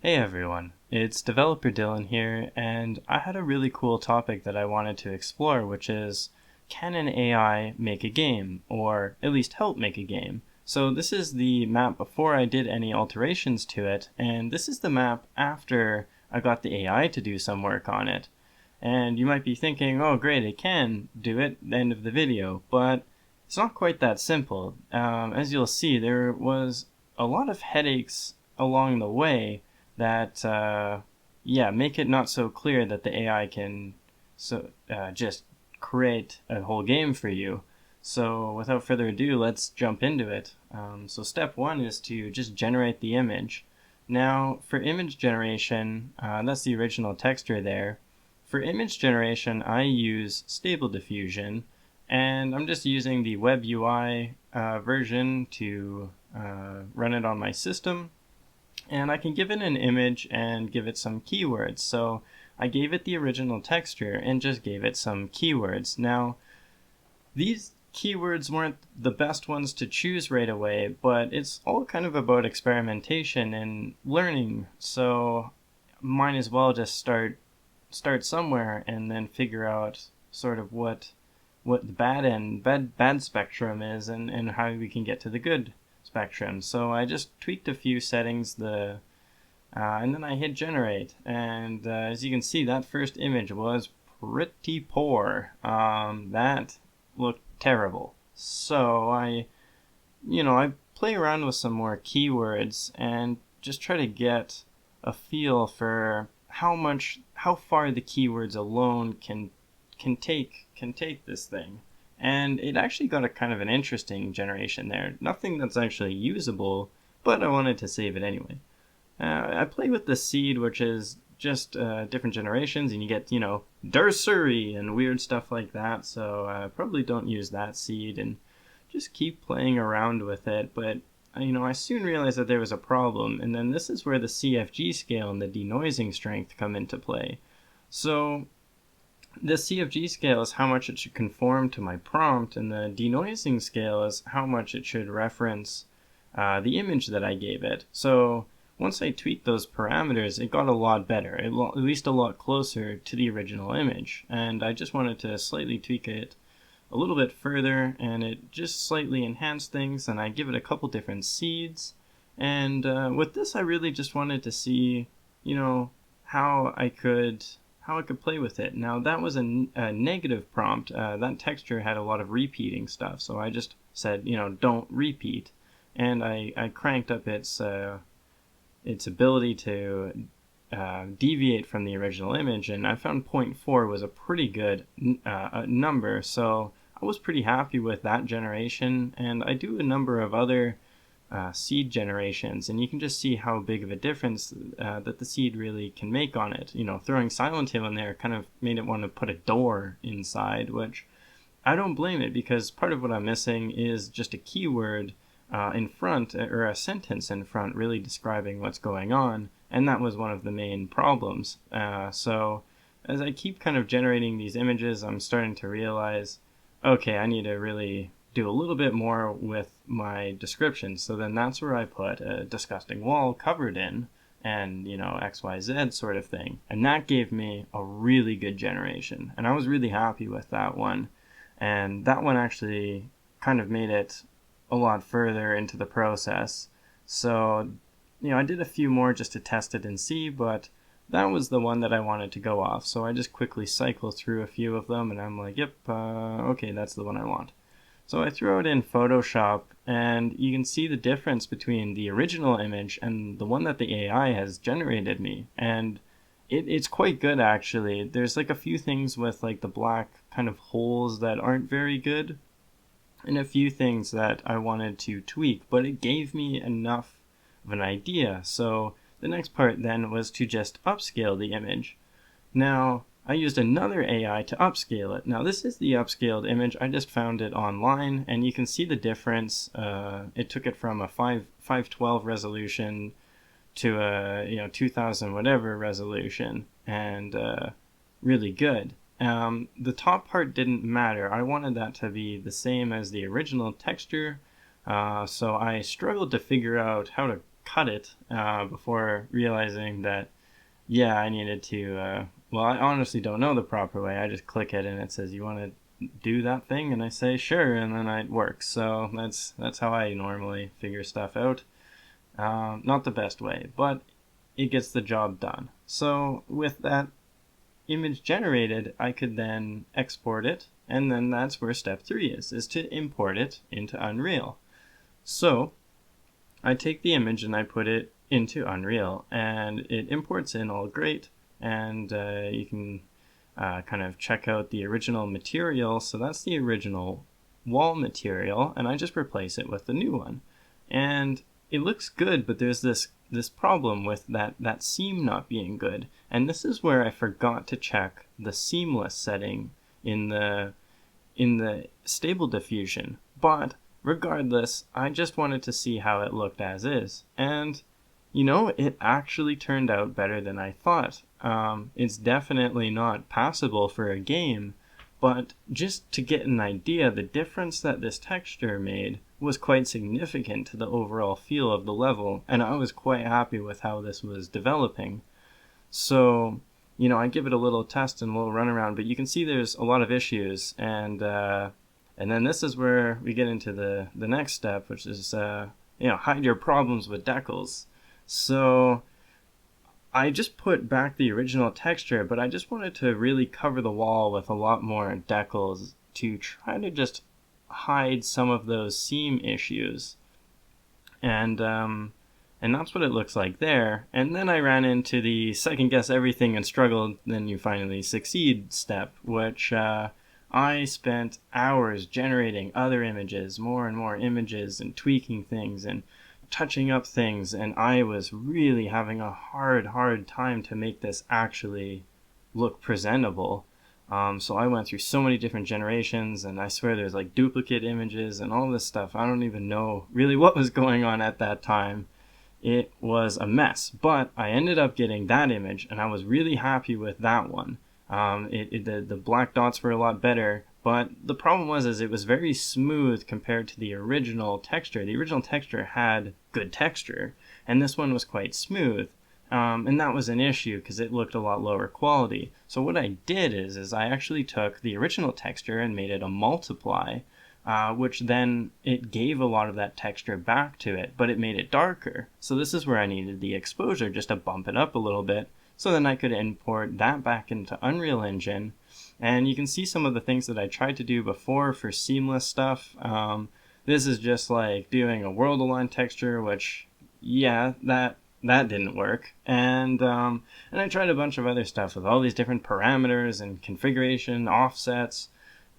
Hey everyone, it's developer Dylan here, and I had a really cool topic that I wanted to explore, which is, can an AI make a game, or at least help make a game? So this is the map before I did any alterations to it, and this is the map after I got the AI to do some work on it. And you might be thinking, oh great, it can do it, the end of the video, but it's not quite that simple. As you'll see, there was a lot of headaches along the way that make it not so clear that the AI can just create a whole game for you. So without further ado, let's jump into it. So step one is to just generate the image. Now for image generation, that's the original texture there. For image generation, I use Stable Diffusion, and I'm just using the web UI version to run it on my system. And I can give it an image and give it some keywords. So I gave it the original texture and just gave it some keywords. Now, these keywords weren't the best ones to choose right away, but it's all kind of about experimentation and learning. So might as well just start somewhere and then figure out sort of what the bad spectrum is and how we can get to the good spectrum. So I just tweaked a few settings, and then I hit generate, and as you can see, that first image was pretty poor. That looked terrible. So I play around with some more keywords and just try to get a feel for how far the keywords alone can take this thing. And it actually got a kind of an interesting generation there. Nothing that's actually usable, but I wanted to save it anyway. I play with the seed, which is just different generations, and you get, Dursuri and weird stuff like that. So I probably don't use that seed and just keep playing around with it. But, I soon realized that there was a problem. And then this is where the CFG scale and the denoising strength come into play. So the CFG scale is how much it should conform to my prompt, and the denoising scale is how much it should reference the image that I gave it. So once I tweaked those parameters, it got a lot better, at least a lot closer to the original image. And I just wanted to slightly tweak it a little bit further, and it just slightly enhanced things, and I give it a couple different seeds. And with this, I really just wanted to see, how I could play with it. Now that was a negative prompt. That texture had a lot of repeating stuff, so I just said, don't repeat, and I cranked up its ability to deviate from the original image, and I found 0.4 was a pretty good number, so I was pretty happy with that generation. And I do a number of other seed generations, and you can just see how big of a difference that the seed really can make on it. Throwing Silent Hill in there kind of made it want to put a door inside, which I don't blame it, because part of what I'm missing is just a keyword in front, or a sentence in front, really describing what's going on, and that was one of the main problems. So as I keep kind of generating these images, I'm starting to realize, okay, I need to really do a little bit more with my description. So then that's where I put a disgusting wall covered in, and XYZ sort of thing, and that gave me a really good generation, and I was really happy with that one. And that one actually kind of made it a lot further into the process. So I did a few more just to test it and see, but that was the one that I wanted to go off. So I just quickly cycled through a few of them, and I'm like, yep, okay, that's the one I want. So I threw it in Photoshop, and you can see the difference between the original image and the one that the AI has generated me. And it's quite good, actually. There's like a few things with like the black kind of holes that aren't very good, and a few things that I wanted to tweak, but it gave me enough of an idea. So the next part then was to just upscale the image. Now, I used another AI to upscale it. Now this is the upscaled image. I just found it online, and you can see the difference. It took it from a 512 resolution to a 2000 whatever resolution, and really good. The top part didn't matter. I wanted that to be the same as the original texture, so I struggled to figure out how to cut it before realizing that, yeah, I needed to, well, I honestly don't know the proper way. I just click it and it says, you want to do that thing? And I say, sure, and then it works. So that's how I normally figure stuff out. Not the best way, but it gets the job done. So with that image generated, I could then export it, and then that's where step 3 is to import it into Unreal. So I take the image and I put it into Unreal, and it imports in all great, and you can kind of check out the original material. So that's the original wall material, and I just replace it with the new one. And it looks good, but there's this problem with that seam not being good. And this is where I forgot to check the seamless setting in the stable diffusion. But regardless, I just wanted to see how it looked as is. And you know, it actually turned out better than I thought. It's definitely not passable for a game, but just to get an idea, the difference that this texture made was quite significant to the overall feel of the level, and I was quite happy with how this was developing. So, you know, I give it a little test and a little run around, but you can see there's a lot of issues, and then this is where we get into the next step, which is, you know, hide your problems with decals. So I just put back the original texture, but I just wanted to really cover the wall with a lot more decals to try to just hide some of those seam issues. And that's what it looks like there. And then I ran into the second guess everything and struggled, then you finally succeed step, which I spent hours generating other images, more and more images, and tweaking things and touching up things, and I was really having a hard time to make this actually look presentable. So I went through so many different generations, and I swear there's like duplicate images and all this stuff. I don't even know really what was going on at that time. It was a mess, but I ended up getting that image, and I was really happy with that one. The black dots were a lot better, but the problem was it was very smooth compared to the original texture. The original texture had good texture, and this one was quite smooth. And that was an issue because it looked a lot lower quality. So what I did is I actually took the original texture and made it a multiply, which then it gave a lot of that texture back to it, but it made it darker. So this is where I needed the exposure just to bump it up a little bit. So then I could import that back into Unreal Engine. And you can see some of the things that I tried to do before for seamless stuff. This is just like doing a world align texture, which, yeah, that didn't work. And I tried a bunch of other stuff with all these different parameters and configuration, offsets,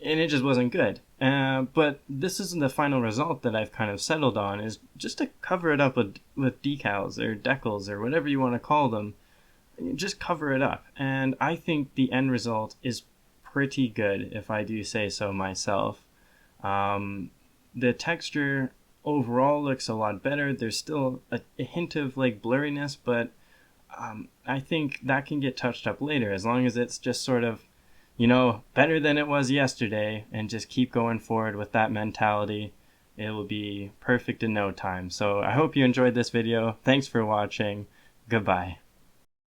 and it just wasn't good. But this is the final result that I've kind of settled on, is just to cover it up with decals or decals or whatever you want to call them. Just cover it up, and I think the end result is pretty good, if I do say so myself. The texture overall looks a lot better. There's still a hint of like blurriness, but I think that can get touched up later, as long as it's just sort of, you know, better than it was yesterday, and just keep going forward with that mentality. It will be perfect in no time. So I hope you enjoyed this video. Thanks for watching. Goodbye.